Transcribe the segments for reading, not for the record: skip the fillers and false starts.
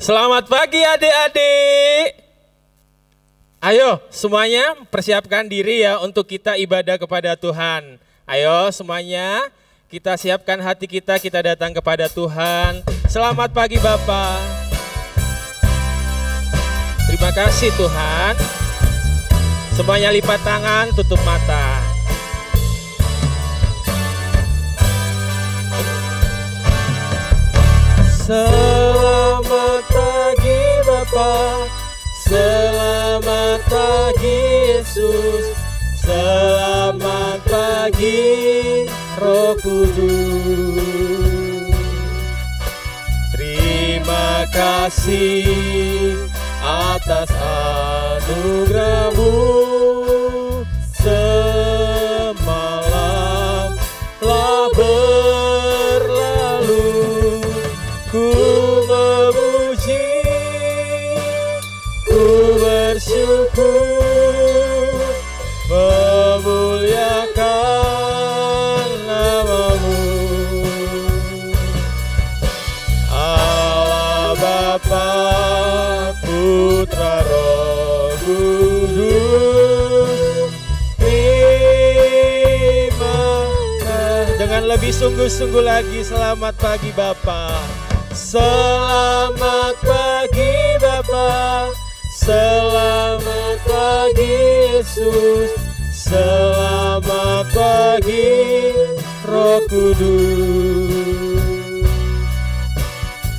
Selamat pagi adik-adik. Ayo semuanya persiapkan diri ya untuk kita ibadah kepada Tuhan. Ayo semuanya kita siapkan hati kita datang kepada Tuhan. Selamat pagi Bapak. Terima kasih Tuhan. Semuanya lipat tangan, tutup mata. Selamat pagi Bapa, selamat pagi Yesus, selamat pagi Roh Kudus. Terima kasih atas anugerah-Mu, semalam telah berlalu. Ku memuji, ku bersyukur, memuliakan nama-Mu. Allah Bapa, Putra, Roh Kudus, terima kasih. Dengan lebih sungguh-sungguh lagi, selamat pagi Bapa. Selamat pagi Bapa, selamat pagi Yesus, selamat pagi Roh Kudus.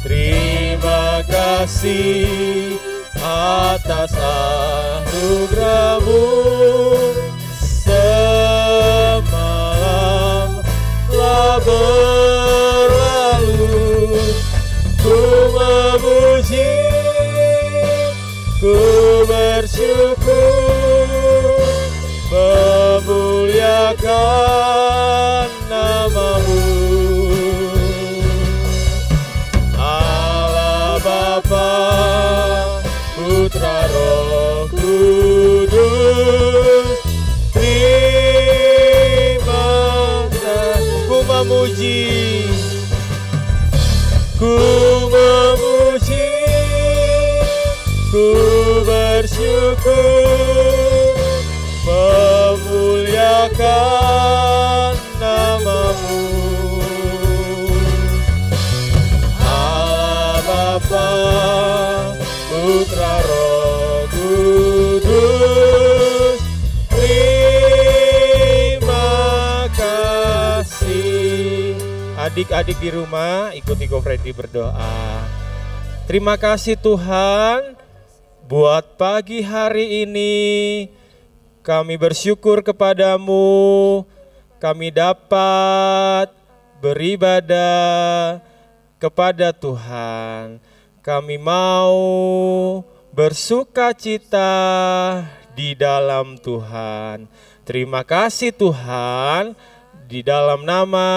Terima kasih atas anugerah-Mu, semalam telah berlalu. Ku memuji, ku bersyukur, memuliakan nama-Mu. Allah Bapa, Putra, Roh Kudus, terima kasih. Ku memuji, ku memuji, ku bersyukur, memuliakan nama-Mu. Allah Bapa, Putra, Roh Kudus, terima kasih. Adik-adik di rumah, ikuti Ko Freddy berdoa. Terima kasih Tuhan, buat pagi hari ini kami bersyukur kepadamu. Kami dapat beribadah kepada Tuhan. Kami mau bersukacita di dalam Tuhan. Terima kasih Tuhan, di dalam nama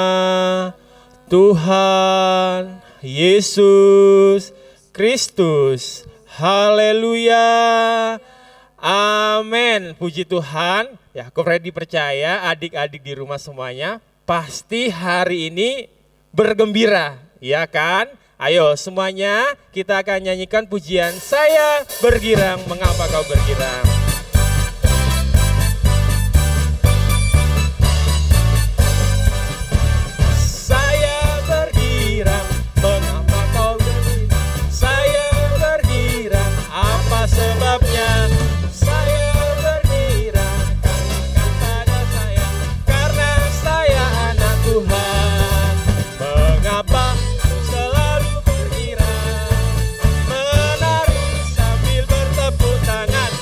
Tuhan Yesus Kristus. Haleluya. Amin. Puji Tuhan. Ya, Ko Freddy percaya adik-adik di rumah semuanya pasti hari ini bergembira, ya kan? Ayo semuanya kita akan nyanyikan pujian Saya Bergirang, Mengapa Kau Bergirang. Sebabnya saya bergirang kepada saya, karena saya anak Tuhan. Mengapa selalu bergirang, menari sambil bertepuk tangan?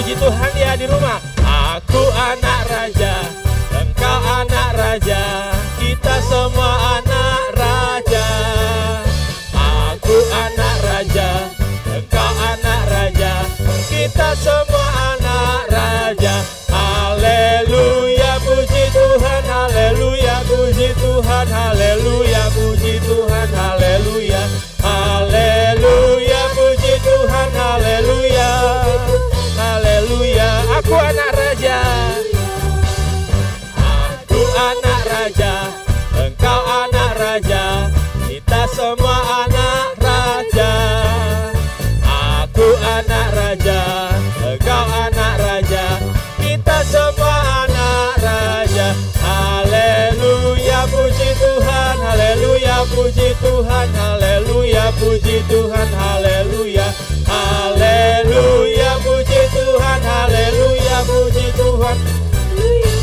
puji Tuhan ya di rumah. Aku anak raja, engkau anak raja, kita semua anak raja. Aku anak raja, engkau anak raja, kita semua anak raja. Haleluya, puji Tuhan, haleluya, puji Tuhan, haleluya, puji Tuhan, haleluya. Haleluya, puji Tuhan, haleluya. Haleluya, aku anak raja. Aku anak raja, engkau anak raja, kita semua anak raja. Aku anak raja, engkau anak raja, kita semua anak raja. Haleluya, puji Tuhan, haleluya, puji Tuhan, haleluya, puji Tuhan, haleluya. Haleluya, puji Tuhan, haleluya, puji Tuhan,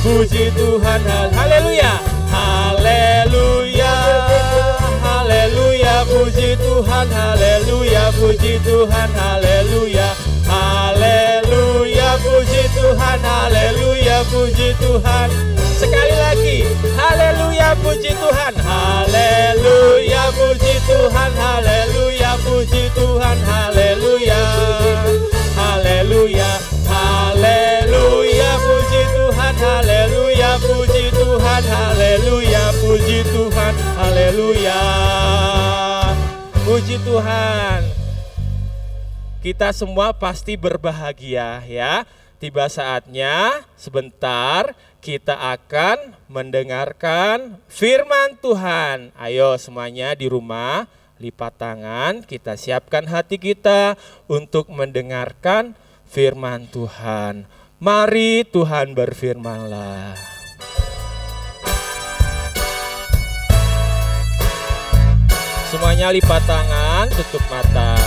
puji Tuhan, haleluya. Haleluya, haleluya, puji Tuhan, haleluya, puji Tuhan, haleluya. Haleluya, puji Tuhan, haleluya, puji Tuhan. Sekali lagi, haleluya, puji Tuhan, haleluya, puji Tuhan, haleluya, puji Tuhan, haleluya. Haleluya, haleluya, puji Tuhan, haleluya, puji Tuhan, haleluya, puji Tuhan, haleluya. Puji Tuhan. Kita semua pasti berbahagia ya. Tiba saatnya sebentar kita akan mendengarkan firman Tuhan. Ayo semuanya di rumah lipat tangan, kita siapkan hati kita untuk mendengarkan firman Tuhan. Mari Tuhan berfirmanlah. Semuanya lipat tangan, tutup mata.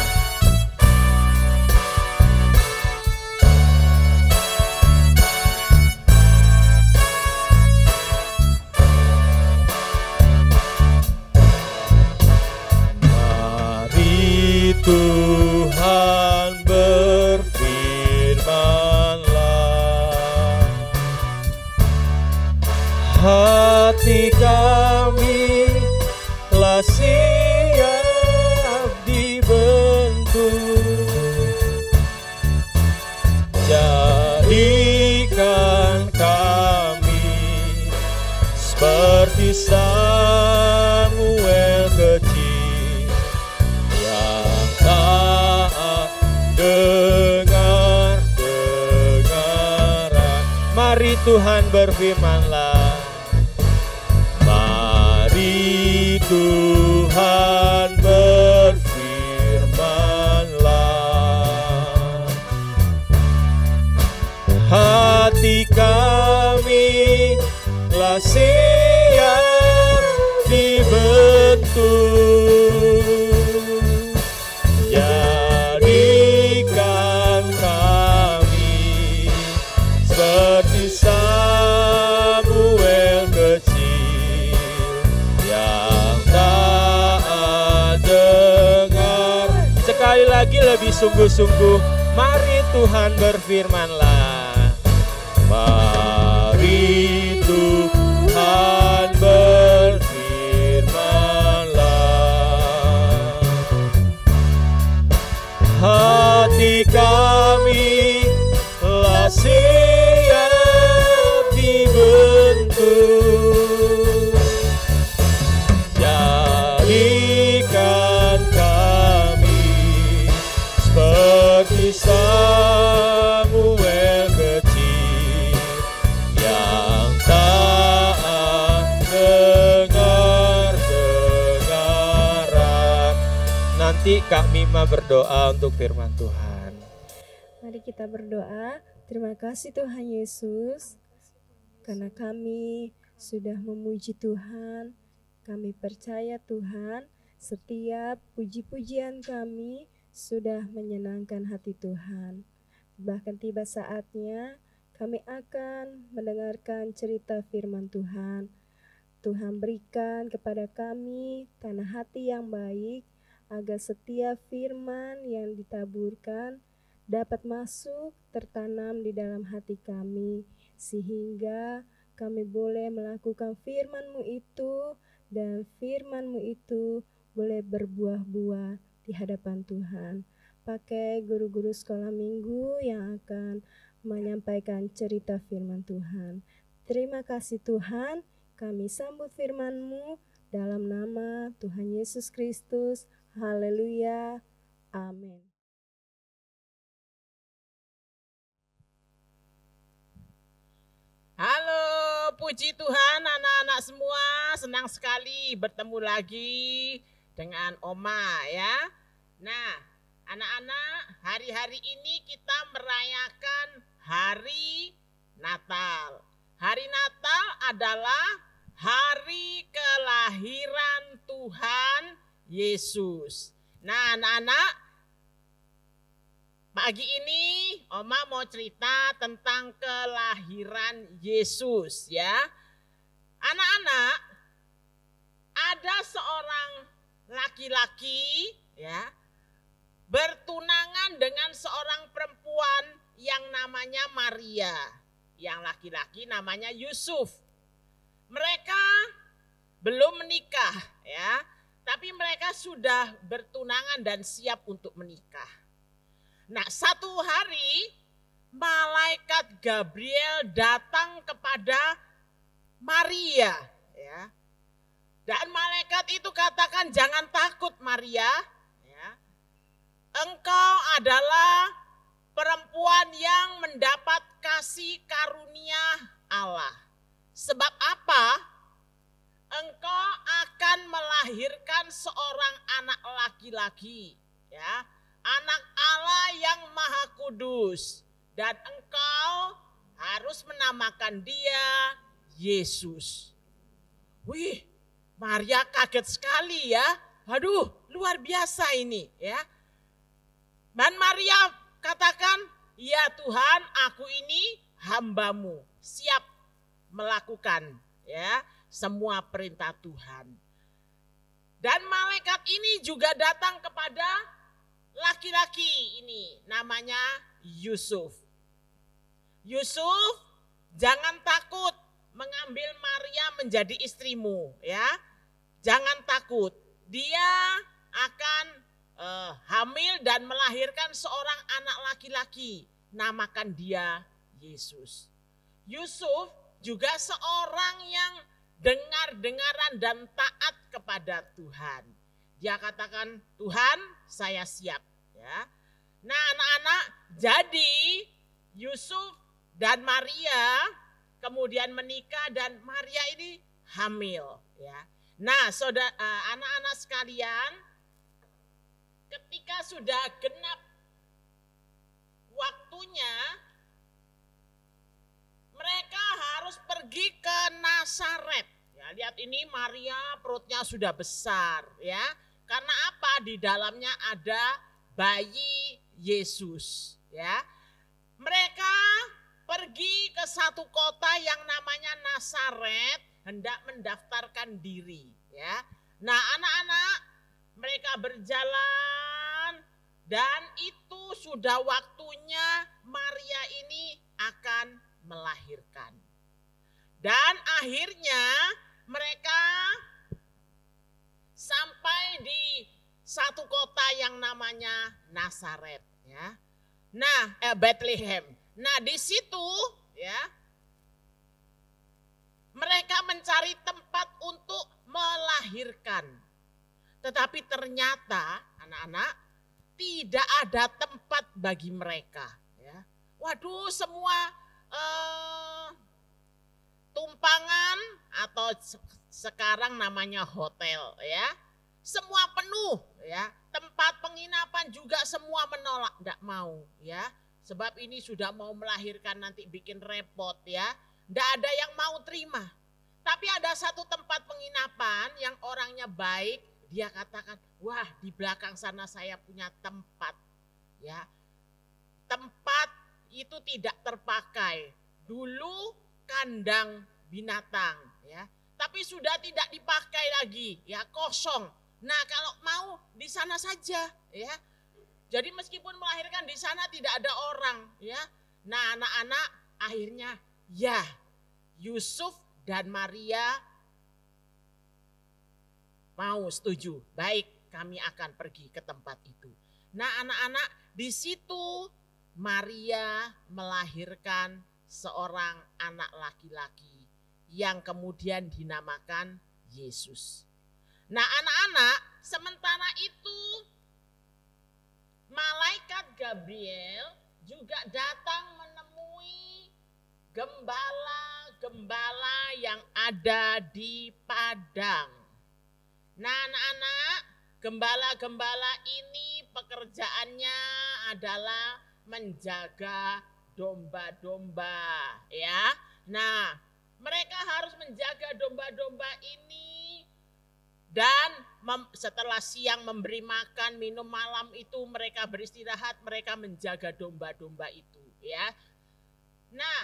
Tuhan berfirmanlah, hati kami telah siap dibentuk, jadikan kami seperti Samuel kecil. Mari Tuhan berfirmanlah. Mari Tuhan berfirmanlah. Hati kami telah siap dibentuk, jadikan kami seperti Samuel kecil yang taat dengar. Sekali lagi lebih sungguh-sungguh, mari Tuhan berfirmanlah. Mari Tuhan berfirmanlah. Hati kami telah siap dibentuk, jadikan kami seperti Samuel kecil yang taat dengar-dengaran. Nanti Kak Mima berdoa untuk firman Tuhan. Mari kita berdoa. Terima kasih Tuhan Yesus, karena kami sudah memuji Tuhan. Kami percaya Tuhan, setiap puji-pujian kami sudah menyenangkan hati Tuhan. Bahkan tiba saatnya kami akan mendengarkan cerita firman Tuhan. Tuhan berikan kepada kami tanah hati yang baik, agar setiap firman yang ditaburkan dapat masuk tertanam di dalam hati kami, sehingga kami boleh melakukan firman-Mu itu, dan firman-Mu itu boleh berbuah-buah di hadapan Tuhan. Pakai guru-guru sekolah minggu yang akan menyampaikan cerita firman Tuhan. Terima kasih Tuhan, kami sambut firman-Mu dalam nama Tuhan Yesus Kristus. Haleluya. Amin. Halo, puji Tuhan anak-anak semua, senang sekali bertemu lagi dengan Oma ya. Nah, anak-anak, hari-hari ini kita merayakan hari Natal. Hari Natal adalah hari kelahiran Tuhan Yesus. Nah, anak-anak, pagi ini Oma mau cerita tentang kelahiran Yesus ya. Anak-anak, ada seorang laki-laki ya bertunangan dengan seorang perempuan yang namanya Maria. Yang laki-laki namanya Yusuf. Mereka belum menikah ya, tapi mereka sudah bertunangan dan siap untuk menikah. Nah, satu hari malaikat Gabriel datang kepada Maria ya. Dan malaikat itu katakan, jangan takut Maria ya. Engkau adalah perempuan yang mendapat kasih karunia Allah. Sebab apa? Engkau akan melahirkan seorang anak laki-laki ya. Anak Allah yang Maha Kudus, dan engkau harus menamakan dia Yesus. Wih, Maria kaget sekali ya. Aduh, luar biasa ini ya. Dan Maria katakan, ya Tuhan, aku ini hamba-Mu, siap melakukan ya semua perintah Tuhan. Dan malaikat ini juga datang kepada laki-laki ini, namanya Yusuf. Yusuf, jangan takut mengambil Maria menjadi istrimu ya. Jangan takut, dia akan hamil dan melahirkan seorang anak laki-laki. Namakan dia Yesus. Yusuf juga seorang yang dengar-dengaran dan taat kepada Tuhan. Dia katakan, Tuhan, saya siap ya. Nah, anak-anak, jadi Yusuf dan Maria kemudian menikah dan Maria ini hamil ya. Nah, saudara, anak-anak sekalian, ketika sudah genap waktunya, mereka harus pergi ke Nazaret. Ya, lihat ini Maria perutnya sudah besar ya. Karena apa? Di dalamnya ada bayi Yesus ya. Mereka pergi ke satu kota yang namanya Nazaret, hendak mendaftarkan diri ya. Nah, anak-anak, mereka berjalan dan itu sudah waktunya Maria ini akan melahirkan. Dan akhirnya mereka sampai di satu kota yang namanya Nazaret ya. Nah, Bethlehem. Nah, di situ ya mereka mencari tempat untuk melahirkan. Tetapi ternyata anak-anak tidak ada tempat bagi mereka ya. Waduh, semua tumpangan atau sekarang namanya hotel ya. Semua penuh ya. Tempat penginapan juga semua menolak, enggak mau ya. Sebab ini sudah mau melahirkan nanti bikin repot ya. Enggak ada yang mau terima. Tapi ada satu tempat penginapan yang orangnya baik, dia katakan, "Wah, di belakang sana saya punya tempat." Ya. Tempat itu tidak terpakai. Dulu kandang binatang ya, tapi sudah tidak dipakai lagi ya, kosong. Nah, kalau mau di sana saja ya. Jadi meskipun melahirkan di sana tidak ada orang, ya. Nah, anak-anak akhirnya ya Yusuf dan Maria mau setuju. Baik, kami akan pergi ke tempat itu. Nah, anak-anak, di situ Maria melahirkan seorang anak laki-laki yang kemudian dinamakan Yesus. Nah, anak-anak, sementara itu malaikat Gabriel juga datang menemui gembala-gembala yang ada di padang. Nah, anak-anak, gembala-gembala ini pekerjaannya adalah menjaga domba-domba, ya. Nah, mereka harus menjaga domba-domba ini dan setelah siang memberi makan, minum, malam itu mereka beristirahat, mereka menjaga domba-domba itu, ya. Nah,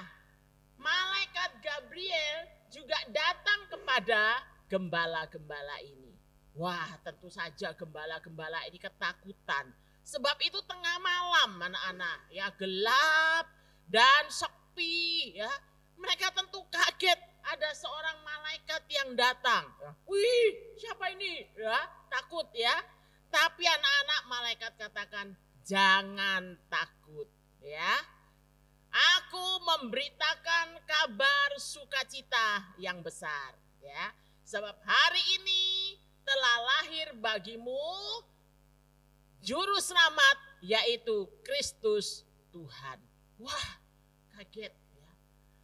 malaikat Gabriel juga datang kepada gembala-gembala ini. Wah, tentu saja gembala-gembala ini ketakutan. Sebab itu tengah malam, anak-anak, ya, gelap dan sepi, ya. Mereka tentu kaget ada seorang malaikat yang datang. Wih, siapa ini? Ya, takut, ya. Tapi anak-anak, malaikat katakan, jangan takut, ya. Aku memberitakan kabar sukacita yang besar, ya. Sebab hari ini telah lahir bagimu juru selamat, yaitu Kristus Tuhan. Wah, kaget, ya.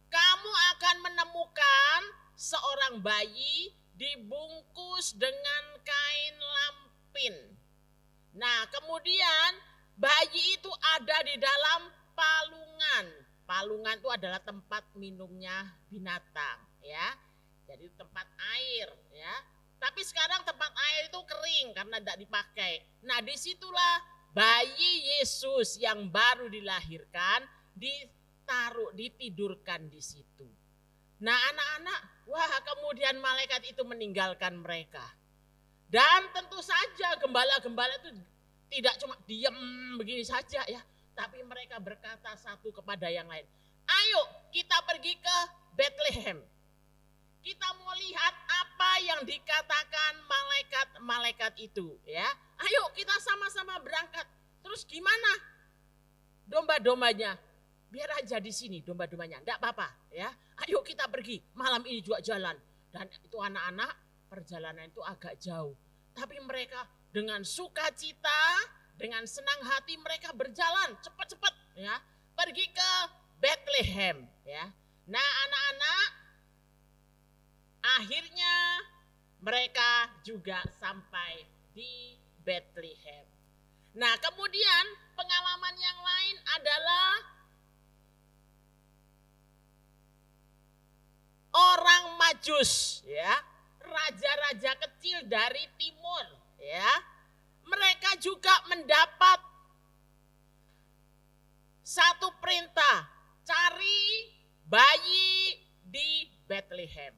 Kamu akan menemukan seorang bayi dibungkus dengan kain lampin. Nah, kemudian bayi itu ada di dalam palungan. Palungan itu adalah tempat minumnya binatang, ya. Jadi tempat air, ya. Tapi sekarang tempat air itu kering karena tidak dipakai. Nah, disitulah bayi Yesus yang baru dilahirkan ditidurkan di situ. Nah, anak-anak, wah, kemudian malaikat itu meninggalkan mereka. Dan tentu saja gembala-gembala itu tidak cuma diam begini saja, ya, tapi mereka berkata satu kepada yang lain, ayo kita pergi ke Bethlehem. Kita mau lihat apa yang dikatakan malaikat-malaikat itu, ya. Ayo kita sama-sama berangkat. Terus gimana domba-dombanya? Biar aja di sini domba-dombanya, enggak apa-apa, ya. Ayo kita pergi, malam ini juga jalan. Dan itu anak-anak, perjalanan itu agak jauh. Tapi mereka dengan sukacita, dengan senang hati mereka berjalan cepat-cepat, ya. Pergi ke Bethlehem, ya. Nah, anak-anak, akhirnya mereka juga sampai di Bethlehem. Nah, kemudian pengalaman yang lain adalah orang Majus, ya, raja-raja kecil dari timur, ya. Mereka juga mendapat satu perintah, cari bayi di Bethlehem.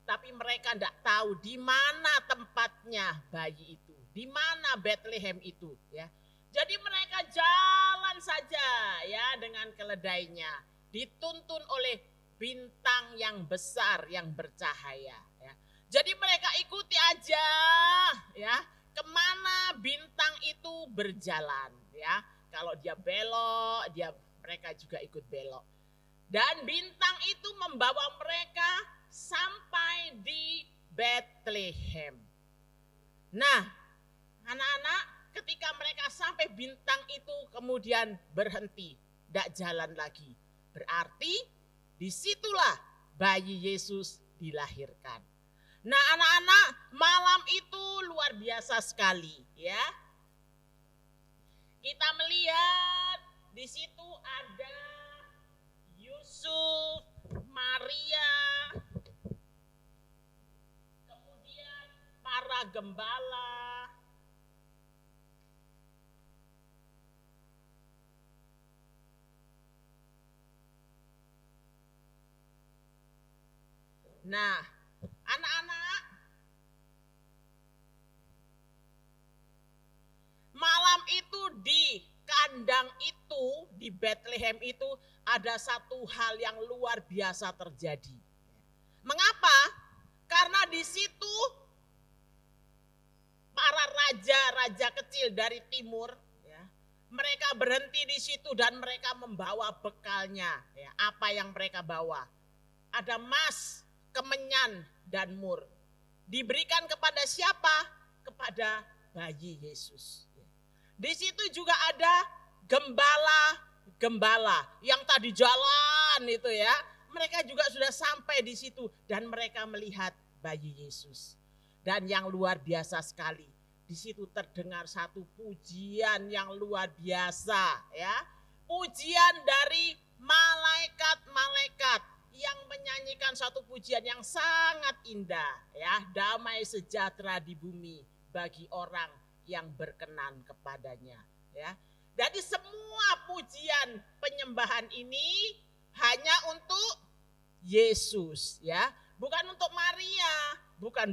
Tapi mereka tidak tahu di mana tempatnya bayi itu, di mana Bethlehem itu, ya. Jadi mereka jalan saja, ya, dengan keledainya, dituntun oleh bintang yang besar yang bercahaya, ya. Jadi mereka ikuti aja, ya, kemana bintang itu berjalan, ya. Kalau dia belok, mereka juga ikut belok. Dan bintang itu membawa mereka sampai di Bethlehem. Nah, anak-anak, ketika mereka sampai bintang itu kemudian berhenti, tidak jalan lagi. Berarti disitulah bayi Yesus dilahirkan. Nah, anak-anak, malam itu luar biasa sekali, ya. Kita melihat di situ ada Yusuf, Maria, kemudian para gembala. Nah, anak-anak, malam di Bethlehem itu ada satu hal yang luar biasa terjadi. Mengapa? Karena di situ para raja-raja kecil dari timur, ya, mereka berhenti di situ dan mereka membawa bekalnya. Ya, apa yang mereka bawa? Ada emas, kemenyan, dan mur. Diberikan kepada siapa? Kepada bayi Yesus. Di situ juga ada gembala yang tadi jalan itu ya. Mereka juga sudah sampai di situ dan mereka melihat bayi Yesus. Dan yang luar biasa sekali, di situ terdengar satu pujian yang luar biasa ya. Pujian dari malaikat-malaikat yang menyanyikan satu pujian yang sangat indah ya. Damai sejahtera di bumi bagi orang yang berkenan kepadanya ya. Jadi semua pujian penyembahan ini hanya untuk Yesus ya, bukan untuk Maria, bukan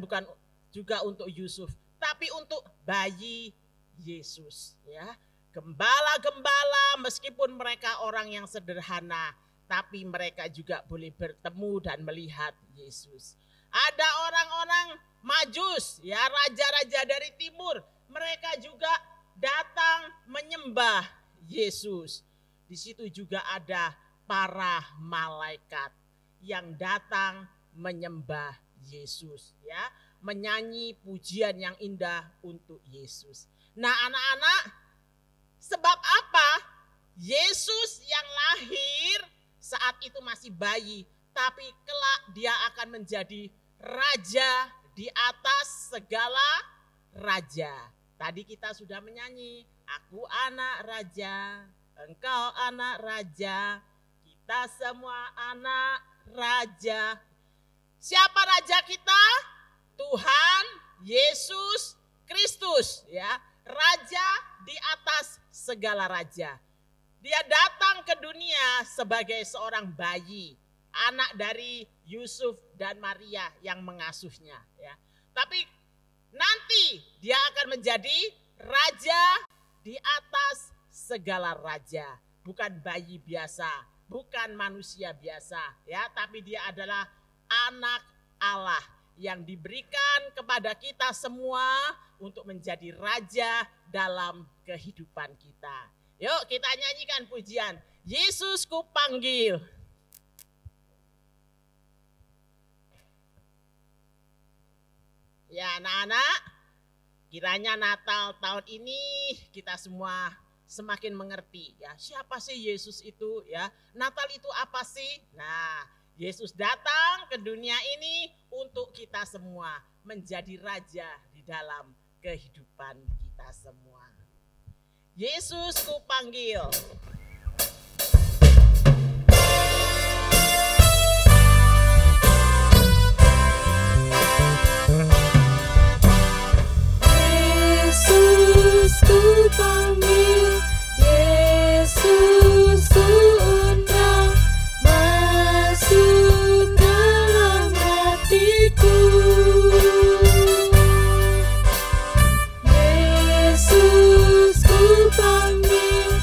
juga untuk Yusuf, tapi untuk bayi Yesus ya. Gembala-gembala meskipun mereka orang yang sederhana, tapi mereka juga boleh bertemu dan melihat Yesus. Ada orang-orang Majus ya, raja-raja dari timur, mereka juga datang menyembah Yesus. Di situ juga ada para malaikat yang datang menyembah Yesus ya, menyanyi pujian yang indah untuk Yesus. Nah, anak-anak, sebab apa Yesus yang lahir saat itu masih bayi, tapi kelak dia akan menjadi raja di atas segala raja. Tadi kita sudah menyanyi, aku anak raja, engkau anak raja, kita semua anak raja. Siapa raja kita? Tuhan Yesus Kristus ya, raja di atas segala raja. Dia datang ke dunia sebagai seorang bayi, anak dari Yusuf dan Maria yang mengasuhnya ya. Tapi nanti dia akan menjadi raja di atas segala raja, bukan bayi biasa, bukan manusia biasa ya, tapi dia adalah anak Allah yang diberikan kepada kita semua untuk menjadi raja dalam kehidupan kita. Yuk kita nyanyikan pujian, Yesus ku panggil. Ya anak-anak, kiranya Natal tahun ini kita semua semakin mengerti ya, siapa sih Yesus itu ya. Natal itu apa sih? Nah, Yesus datang ke dunia ini untuk kita semua menjadi raja di dalam kehidupan kita semua. Yesus ku panggil. Yesus ku panggil, Yesus ku undang, masuk dalam hatiku. Yesus ku panggil,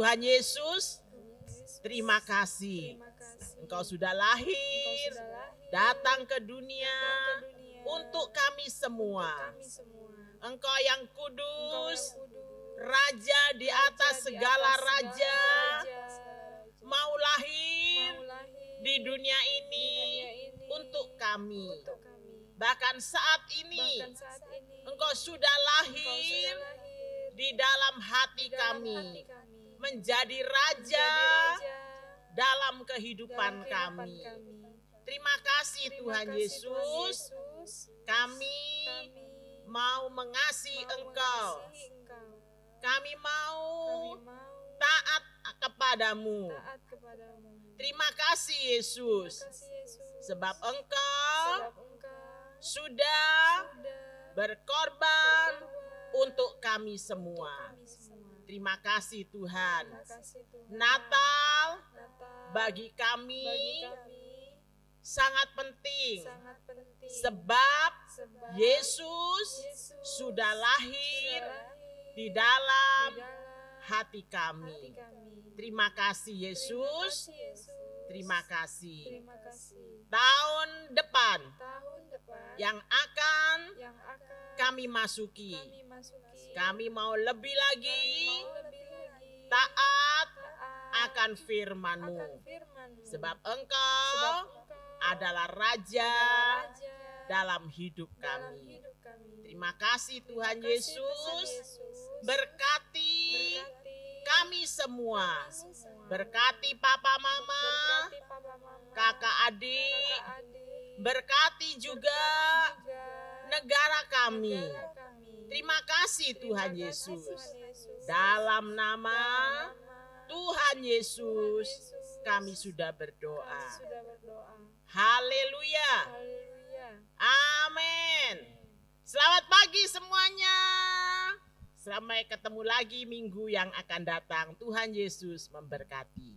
Tuhan Yesus, terima kasih. Terima kasih. Engkau sudah Engkau lahir, sudah lahir, datang ke dunia datang ke dunia, untuk kami semua. kami semua. Engkau yang Engkau yang kudus, kudus, Raja di atas di segala atas raja, raja, mau lahir mau lahir di dunia ini dunia ini untuk kami. untuk kami. Bahkan saat ini, Bahkan saat ini Engkau sudah Engkau lahir sudah lahir di dalam hati di dalam kami, hati kami, menjadi Raja menjadi raja dalam kehidupan dalam kami. kami. Terima kasih Terima Tuhan kasih, Yesus, Yesus. kami Kami mau mengasihi mau Engkau. mengasihi Engkau. Kami mau Kami mau taat kepadamu. taat kepadamu. Terima kasih Yesus, Terima kasih, Yesus. sebab Engkau Sebab Engkau sudah sudah berkorban berkorban untuk kami semua. kami semua. Terima kasih Tuhan. Terima kasih Tuhan. Natal Natal bagi kami bagi kami sangat penting, sangat penting. sebab Sebab Yesus Yesus sudah lahir sudah lahir di dalam di dalam hati hati kami. kami. Terima kasih Terima Yesus. kasih, Yesus. Terima kasih. Terima kasih. Tahun depan Tahun depan yang akan yang akan kami masuki, kami masuki, kami mau lebih lagi kami mau lebih lagi taat taat akan firman-Mu. akan firman-Mu. Sebab Sebab Engkau Engkau adalah Raja Raja dalam hidup dalam kami. hidup kami. Terima kasih Tuhan Terima kasih, Tuhan Yesus. Yesus. Berkati Berkati kami semua. kami semua. Berkati Papa Mama, Berkati Papa Mama, kakak adik. kakak adik, Berkati juga juga negara kami. negara kami. Terima kasih Tuhan Terima kasih, Yesus. Tuhan Yesus. Dalam nama Nama Tuhan Yesus Yesus, kami sudah kami berdoa. sudah berdoa. Haleluya. Haleluya. Amin. Selamat pagi semuanya. Sampai ketemu lagi minggu yang akan datang. Tuhan Yesus memberkati.